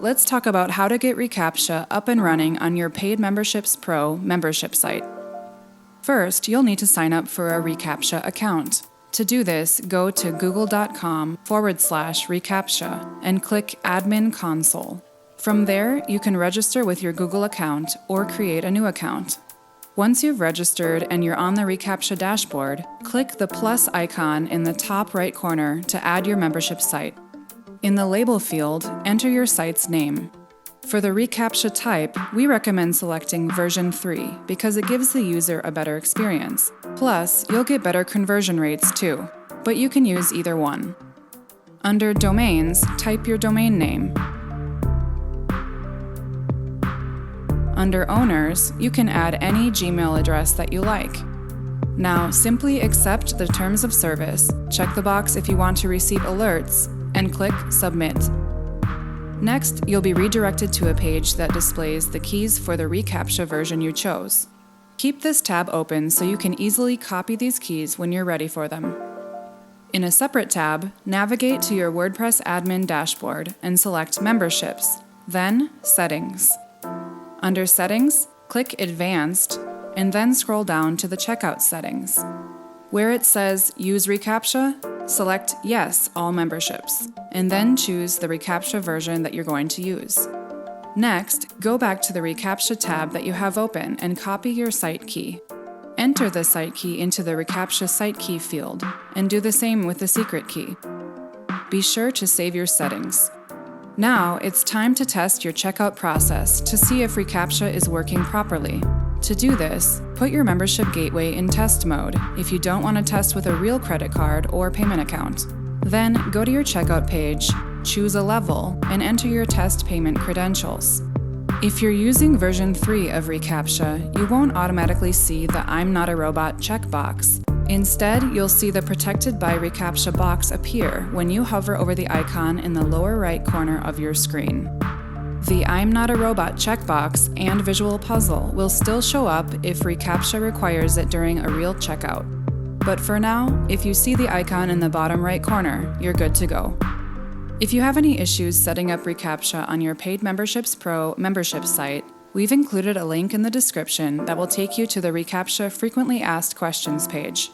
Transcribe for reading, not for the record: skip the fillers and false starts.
let's talk about how to get reCAPTCHA up and running on your Paid Memberships Pro membership site. First, you'll need to sign up for a reCAPTCHA account. To do this, go to google.com/reCAPTCHA and click Admin Console. From there, you can register with your Google account or create a new account. Once you've registered and you're on the reCAPTCHA dashboard, click the plus icon in the top right corner to add your membership site. In the label field, enter your site's name. For the reCAPTCHA type, we recommend selecting version 3 because it gives the user a better experience. Plus, you'll get better conversion rates too, but you can use either one. Under Domains, type your domain name. Under Owners, you can add any Gmail address that you like. Now, simply accept the terms of service, check the box if you want to receive alerts, and click Submit. Next, you'll be redirected to a page that displays the keys for the reCAPTCHA version you chose. Keep this tab open so you can easily copy these keys when you're ready for them. In a separate tab, navigate to your WordPress admin dashboard and select Memberships, then Settings. Under Settings, click Advanced, and then scroll down to the Checkout settings. Where it says Use reCAPTCHA, select Yes, All Memberships, and then choose the reCAPTCHA version that you're going to use. Next, go back to the reCAPTCHA tab that you have open and copy your site key. Enter the site key into the reCAPTCHA site key field, and do the same with the secret key. Be sure to save your settings. Now, it's time to test your checkout process to see if reCAPTCHA is working properly. To do this, put your membership gateway in test mode if you don't want to test with a real credit card or payment account. Then, go to your checkout page, choose a level, and enter your test payment credentials. If you're using version 3 of reCAPTCHA, you won't automatically see the I'm not a robot checkbox. Instead, you'll see the Protected by reCAPTCHA box appear when you hover over the icon in the lower right corner of your screen. The I'm not a robot checkbox and visual puzzle will still show up if reCAPTCHA requires it during a real checkout. But for now, if you see the icon in the bottom right corner, you're good to go. If you have any issues setting up reCAPTCHA on your Paid Memberships Pro membership site, we've included a link in the description that will take you to the reCAPTCHA Frequently Asked Questions page.